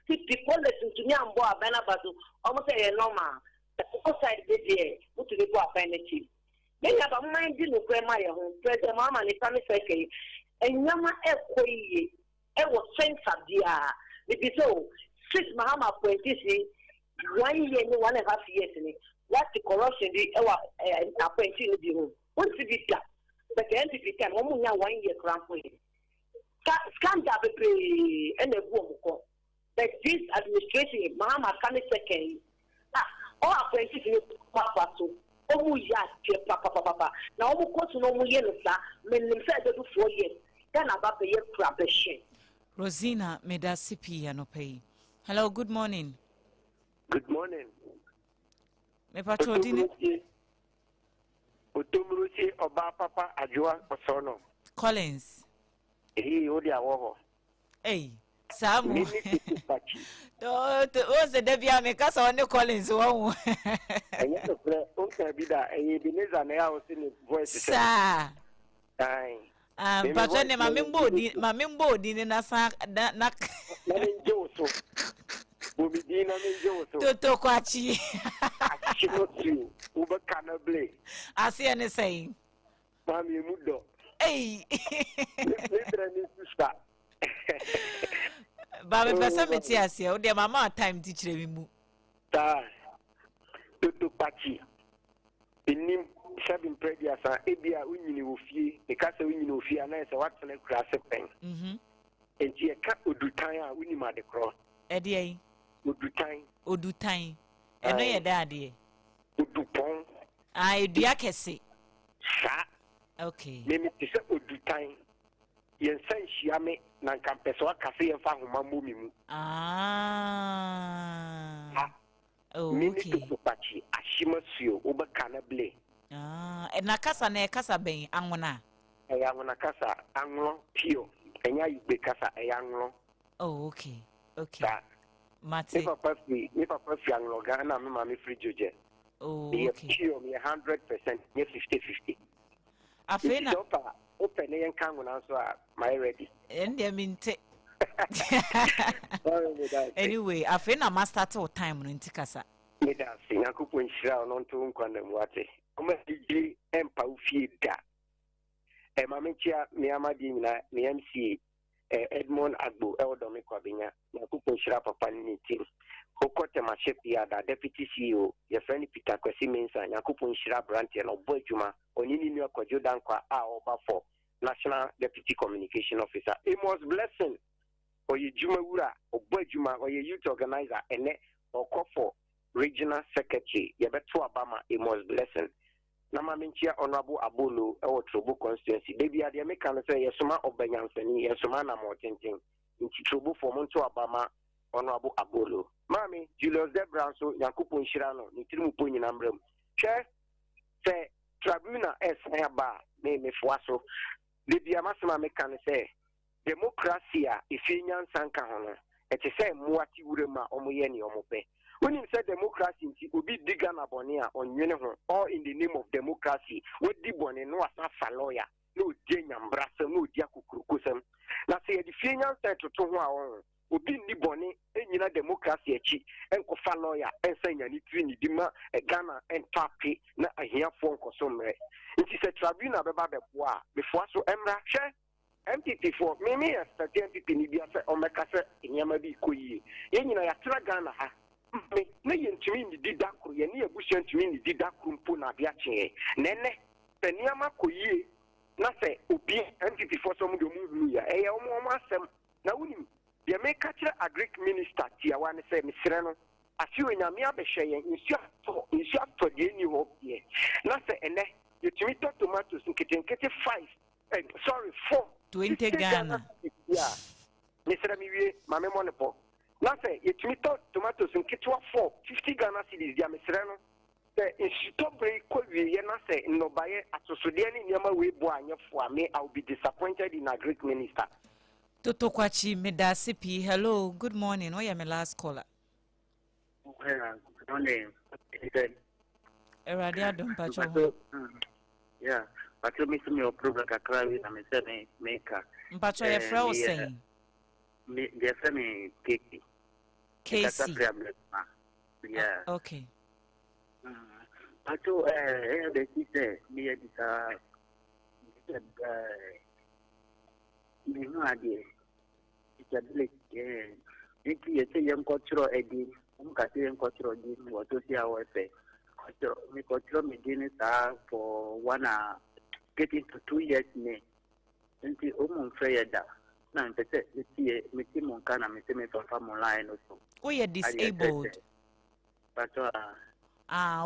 50 people listen to me and boy Benabato almost a normal. The outside the day, put to the boy penalty. Many have a mind in the grandma home, President Mamma and the family secretary, and Yama Equi, it was sense of the it is so 6 Mahama 20 1 year, 1.5 years in it. What the corruption the appointing the room. What's the that? But the entity can only 1 year cramping. Scam and a woman. But this administration, Mama can second. All apprentices papa so. Oh, yes, papa. Now, of course, no yellow, sir. Men said 4 years. Then about the year crapation. Rosina Medasipi Anope. Hello, good morning. Good morning. Me patrodini Otumrusi Oba Papa Adwoa Asare. Collins. Odi awo. Hey, Samu. O se debia me kasa one Collins wo. Enye to pre o ka bi da Ebeneza na ya o se ni voice. Sa. Ai. Patron ma membo di na sa na Na nje so. Bobidina nje so. Toto kwachi. Ashimotu uba kanable. Asi ane saying. Mami mudo. Hey. Letra ni sister. Ba me pesa meti asia o de mama time teacher mi mu. Ta. Toto pachi. Enim shabin predia sa ebia unyini ofie, e ka se unyini ofie na se watene kura se pen. Enti e ka odutan a unima de kro. E de yi. Odutan. Eno ye da ade. Odupon. Edua kese. Sa. Okay. Memi ti se odutan. Yen san hia me na nkampeso akase yen fa homa momi mu. Oh, okay. Okay. Mimi pachi ashima suo oba kanable. Na kasa na kasa ben anwona. Anwona kasa anwlo pio. Enya igbe kasa anwlo. Oh, okay. Sa. Mate. Me papa fi anwlo ga na me mama free joje. Oh, okay. Okay. Me 100%, me 50-50. Afena. Open yen kan wona so my ready. Ende minte. Anyway, afena master to time no ntikasa. Me da singa kupo nshira no nto nkwanda mwate. Oma DJ empa ufie da. Mamenchia me amadi na me MC Edmond Agbo Ewodomi Kwabenya na kupo nshira papa ni team. Okote mashepi ya da deputy CEO your friend Peter Kwesi Mensa nyakupo nshira branch no boejuma onini ni akwajo dankwa a oba for National Deputy Communication Officer. Amos Blessing oye juma wura oboejuma oye youth organizer ene okofo regional secretary yebeto abama Amos Blessing na mamenchia honorable Abolo ewo Trobo constituency debi ade meka no say yesoma obanyansani yesoma na motentin nti Trobo for monto abama honorable Abolo mami Julius Debra so yakupo nshira no nitirimu po nyina mbram hwe se tribunal esa ba me foaso debi amasema meka no say democracy a ifinya nsanka hono ete say muati wurema omoye ni omope when you say democracy nti obi diga na bone a onwene ho all in the name of democracy we di bone no asa lawyer no die nyambrasem no di akukurukosem na say the finya nsanka toto ho a won obi ni bone enyina democracy achi enkofa lawyer ensanya ni tiri ni dima Ghana entape na ahiafo nkosomre nti say tribunal beba bebo a before so emra hwe MPP for me as the MPP ni bia se omekase enyama bi koyie yenyina ya tra Ghana ha me na yentumi ni didakro ye ne ebusia ntumi ni didakro mpo na bia che nene enyama koyie na se obi MPP for so mu de mu hulu ya eye omo asem na unim ye me ka kire agric minister tia wan se misre no afi onyame abehwe ye nsu ato de ni ho ye na se ene yetumi to tomatoes nkete 4 20 Ghana. Yeah. Mr. Miwe, Mame Monepo. Now say, you to tomatoes in Kitwa 50 Ghana cities, dear Mr. Reno. The Institute break could be say, no buy at Sudiani Yama we boy for me, I'll be disappointed in a Greek minister. Toto Kwachi Medasipi, hello, good morning. Oh, yeah, my last caller. Good morning. Eradia don't patch. Yeah. But me see me program kakra we na me say me maker. Mpacho ye frɛ wo sɛn? Me dey say me Keke. Casey. Yeah. Okay. Pacho the say me me no idea. It's a bit if you say young cultural again, young cultural again, what to see our say. Me cultural me doing for 1 getting to 2 years me. Until fair da. Na mpese me see mon kana me see me perform online also. Oh, you're disabled. Pacho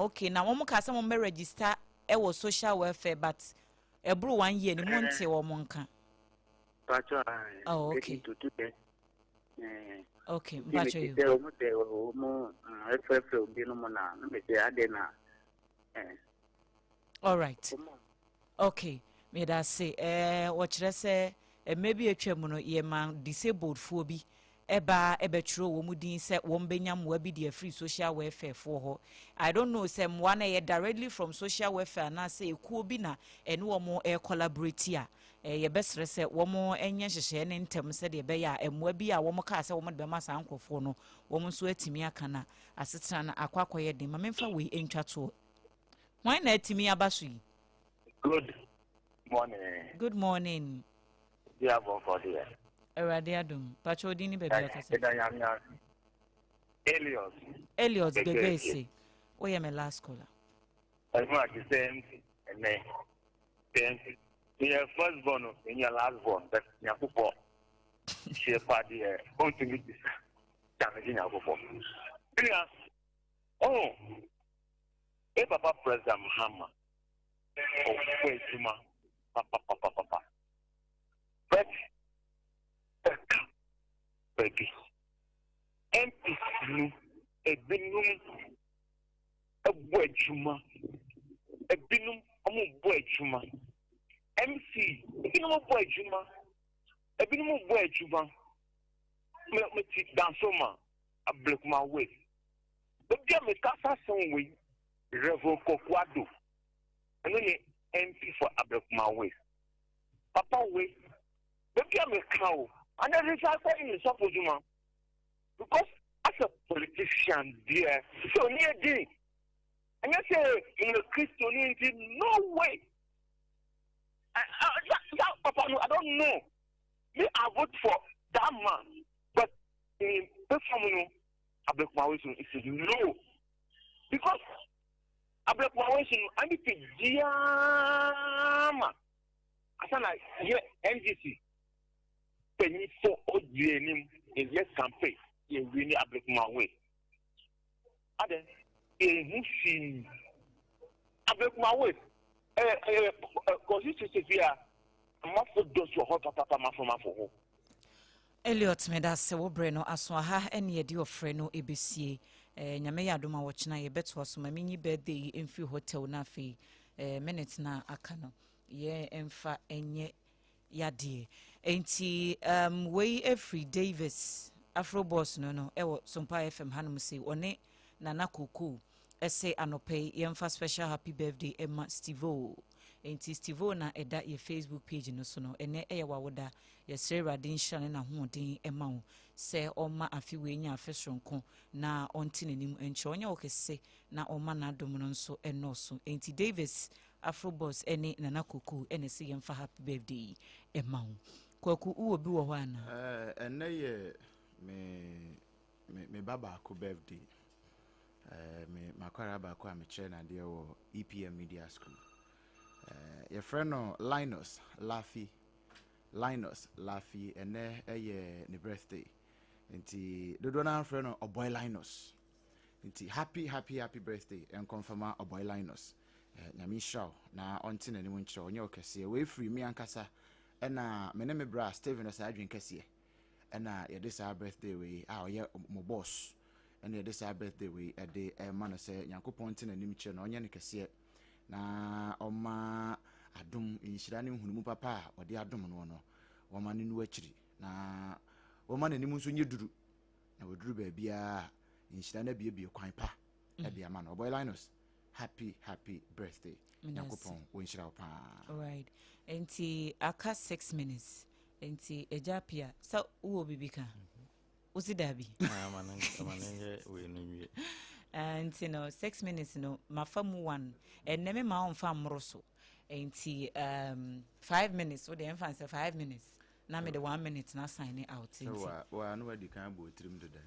okay. Now one ka say mo me register e wo social welfare but ebru 1 year ni mo nte wo mo nka. Pacho okay. To 2 years. Okay, pacho you. All right. Okay. Me da say what you say maybe a twam no ye man disabled fo bi eba ebetro wo mudin say wo mbenya mo bi de free social welfare for ho. I don't know say mo na ye directly from social welfare na say ekuo bi na ene wo mo collaborate a ye besre say wo mo enye hyehye ne ntem say de be ya emwa bi a wo mo ka say wo mo de ma san krofo no wo mo so atimi aka na asetena na akwakoye de ma memfa we entwa to. Why na atimi abaso yi? Good morning. Good morning. Yeah, for there. Erade adum. Pacho dini bebe akase. Elios bebe say. Oh yeah, my last caller. I want the same and then your first born and your last born, but your football. She party going to meet this damaging our football. Oh, if Papa President Muhammad, oh, wait, Papa. But baby, MP a binum a boy chuma, a binum a boy chuma, MC a binum a boy chuma, a binum a boy chuma. Me sit down soma a block my way. But get me casa some way, revoke quado, and then MP for a block my way. Papa way. Maybe I'm a cow, and there is a in the because as a politician, dear, so near day, and I say in the Christianity, no way. Papa, I don't know. Me, I vote for that man, but in the family, I break my way. It's no, because I break my way. I need to jam. I sound like NGC. Penny for OGNM in yes campaign, you really a break my way. Other, a break my way. Consistency here, I'm not for those who are hot papa for my for. Elliot meda se wo bre no aso ha ene ye di ofre no ebesie nyame ya doma wo china ye beto aso ma minyi birthday emfi hotel na afi minute na aka no ye emfa enye yade enti we every Davis Afro boss no ewo Sompa FM hanum se one nana koko ese anope ye emfa special happy birthday Emma Stevo enti Stevo na eda ye Facebook page no so no ene eye wawoda ye sere radin shane na hoden ema wo se oma afi we nya afesronko na onti nanim enche onya okese na oma na adom no nso enoso enti Davis Afro boss ene nana koko ene se ye mfa happy birthday ema wo kwaku uwo bi wo ho ana ene ye me baba ko birthday me makwara ba ko amche na de wo EPM Media School your friend Linus Laffy ene eye ne birthday nti dodo na friend no boy Linus nti happy birthday and confirm a boy Linus nyame show na onti na ni munche onye okese we free me ankasa ena me ne me bra Steven osa adwen kese ena ye this our birthday we oye mo boss ena ye this our birthday we e de man say yakopon ti na ni mche na onye ne kese na oma adum inhyira ne hunumu papa ode adum no woma ne nu akiri na woma ne nim nso nye duru na woduru ba bia inhyira na biebie kwan pa e de ama no boy Linus happy birthday. Nyakopon wonhyira wo pa. All right. Enti aka 6 minutes. Enti ejapia sa uwo bibika. Usi dabi. Manenge we no. And 6 minutes mafamu one and neme ma on fam roso. Enti 5 minutes so the infant 5 minutes. Na me the 1 minute na sign it out. So nobody can go trim to that.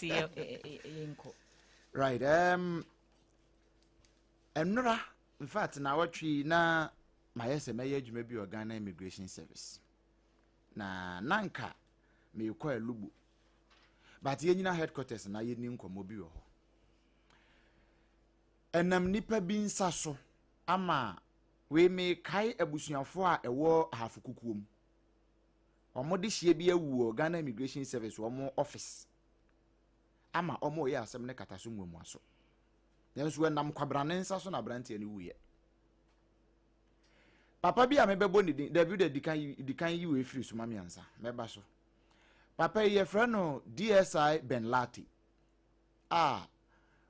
Yenko. Right. Nora, in fact, na watri na my SMA adwuma bi Ghana Immigration Service. Na nanka me kwa lubu. But ye nyina headquarters na ye ni nkomo bi wo ho. Enam nipa bi nsa so ama we me kai abusuafo a ewo hafukukuom. Omo de hie bi awu Ghana Immigration Service omo office. Ama omo ye asem ne kataso nwamu aso. Yenso enam kwabrane nsa so na brante ani wuye. Papa bi a mebebo ni David dikan yi we free so mami ansa meba so. Papa ye friend no DSI Ben Lati.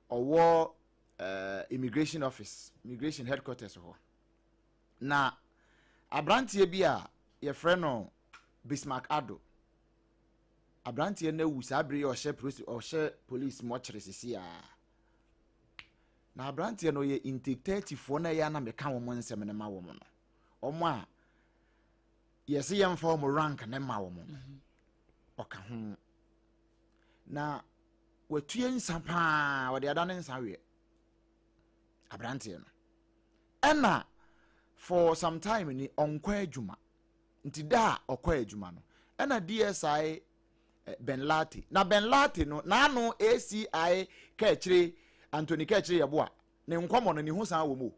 Owo immigration office, immigration headquarters ho. Na abrantie bi a ye friend no Bismarck Ado. Abrantie na wu sabre o she police mochre sisi a. Na abrantie no ye intake 34 na ya na meka wo mo nsem ne ma wo mo no. Omo a yesi yemfa wo rank ne ma wo mo. Oka ho na watue nsa pa wode ada ne nsa we abrantie no ena for some time ni onkwa adwuma nti da okwa adwuma no ena DSI Ben Lati na Ben Lati no na no ACI kachire Anthony kachire yeboa ne nkomo no ne hu san wo mo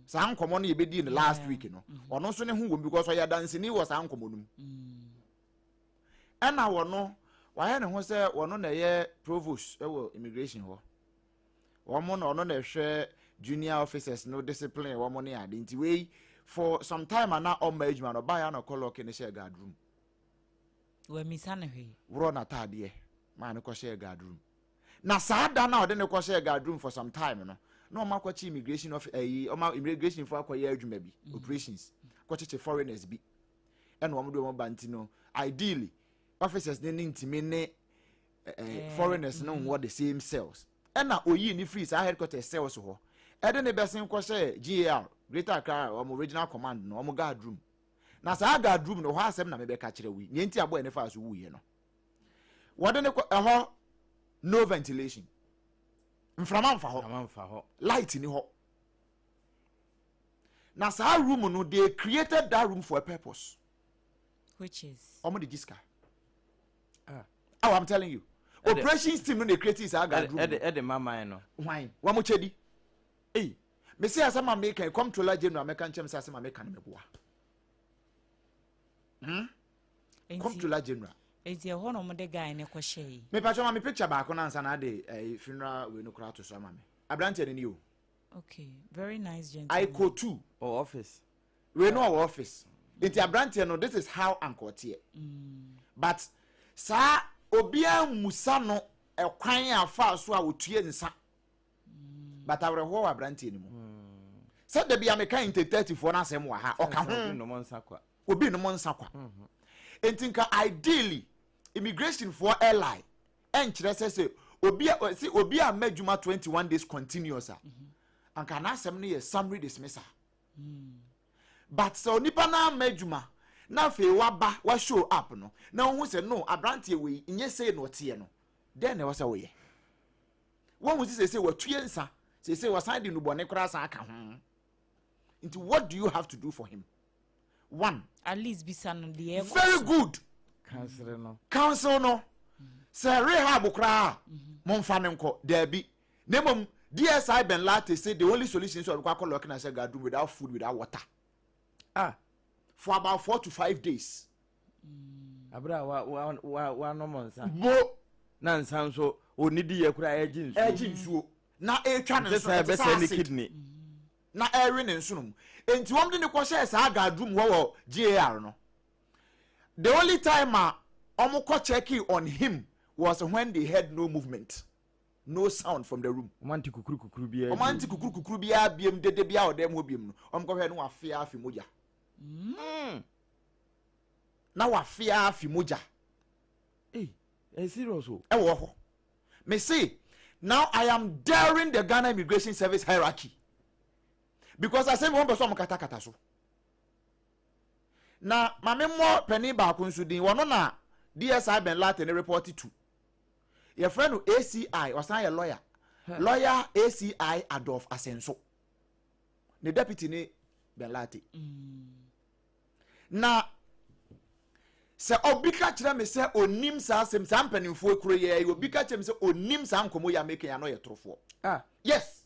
san nkomo no yebedi in last week no ono so ne hu wo because o ya dance ni wo san nkomo no ena wono waye ne ho se wono na ye provost ewo immigration ho womo no ono na hwe junior officers no discipline womo ne ade nti we for some time ana on management no buy na call okay ne share guard room we misana hwe wro na tade ma ne ko share guard room na saada na ode ne ko share guard room for some time no ma kwachi immigration of immigration for akoye adwuma bi operations kwachi foreigners bi ena womo do mo banti no ideally officers ne ntimi ne foreigners no what the same cells ena oyi ni free sa headquarters cells ho ede ne besen ko share GAR Greater Accra or original command no mo guard room na sa guard room no ho asem na me be ka kire wi nyenti abo ene fa so wuye no wode ne ko ho no ventilation mframa mfa ho light ni ho na sa room no they created that room for a purpose which is omo de giska I'm telling you operations team no dey create is guard room the mama no why wa mo chedi me say asama make controller general make kan chem say asama make kan meboa controller general enti ho no mo de guy ne ko shey me pa choma me picture ba ko na ansa na de funeral we no kra to so ama me abrante ne ni o okay very nice gentleman I go to office we know our office enti abrante no this is how ankotie but sa obia musa no ekwan afa so a wotue nsa but awre ho abrante ni mu said the be American in 34 na sem wa ha oka ho no monsa kwa obi no monsa kwa entinka ideally immigration for airline enkyere say obi a madwuma 21 days continuous anka na asem no ye summary dismissal but so nipa na madwuma na fe wa show up no na hu say no abrante we nye say no tie no then na wasa we ye won hu say watue nsa say wasan de no bone kra san aka ho into what do you have to do for him? One, at least be son the very good counsel no say rehab kra monfa ne nko there be nemom DSI Ben Lati say the only solution is to call looking at guard room without food without water for about 4 to 5 days abra wa no monsa bo na nsan so onidi ye kura ejinsuo na etwa ne so be say kidney na eri ne nsunum enti wom de ne ko share sa guard room wo GAR no the only time omo ko checking on him was when they had no movement no sound from the room. Omanti kukuru bia. Omanti kukuru bia biem dede bia o dem ho biem no. Omko hwe no afia afi moja. Na wafia afi moja. Serious o. E wo ho. Me say now I am daring the Ghana Immigration Service hierarchy. Because I say one person kata so. Na mame mo penny ba ko nso din wono na DSI Ben Latin report to. Your friend ACI was not a lawyer. Lawyer ACI Adwoa Asare. The deputy ne Ben Latin. Na se obika kire me se onim sa asem sa mpanimfo ekuro ye obika kire me se onim sa nkomo ya make ya no ye trofo. Yes.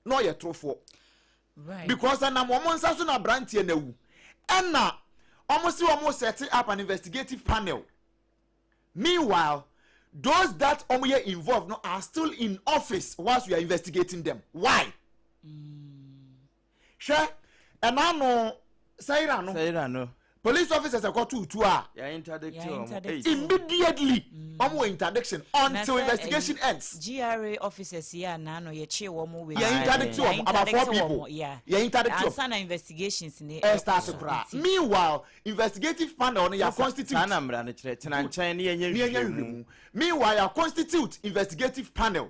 No ye trofo. Right. Because na mo nsa so na branch na wu. And now, almost setting up an investigative panel. Meanwhile, those that are involved no, are still in office whilst we are investigating them. Why? Sure. And I know, say no. Police officers have got two immediately. Interdiction until investigation ends. GRA officers here now no ye che wo mo we. Interdict about 4 people. Interdict and investigations in the meanwhile, investigative panel on your constitute. Meanwhile, your constitute investigative panel.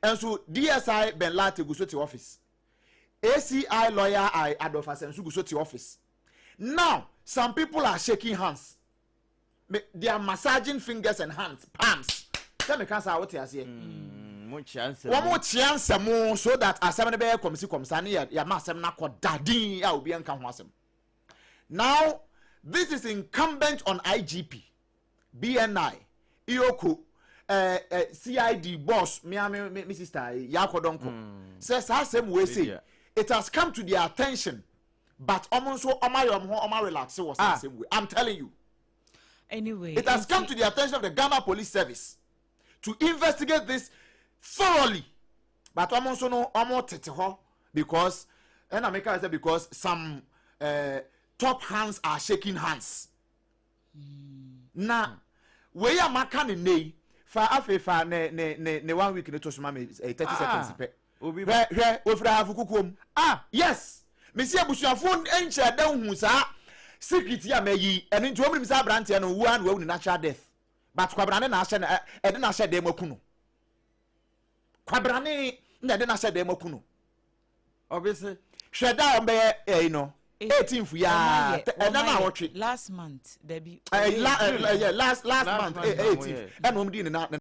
And so DSI Ben Latin go to office. ACI lawyer I Adwoa Asare go to office. Now, some people are shaking hands. They are massaging fingers and hands, palms. Tell me, cancer, what you say? One more chance, more so that as seven bear comes, ya massam na kwa dadin ya ubi anka hwasem. Now, this is incumbent on IGP, BNI, EOCO, CID boss, me sister, Yakodonko. Says same way say it has come to their attention. But also, relax was the same way. I'm telling you. Anyway, it has come to the attention of the Ghana Police Service to investigate this thoroughly. But also no because and America said because some top hands are shaking hands. Now, we are making ne for Africa ne 1 week ne to 30 seconds. Yes. Mesi abusuafo enche da hu sa secret ya meyi eno nti omrim sa brante no wu an wu natural death but kwabrane na ahye na ede na ahye dem akuno kwabrane na ede na ahye dem akuno obviously hweda ombe no 18th ya ede na awotwe last month there be last month 18th eno omdi na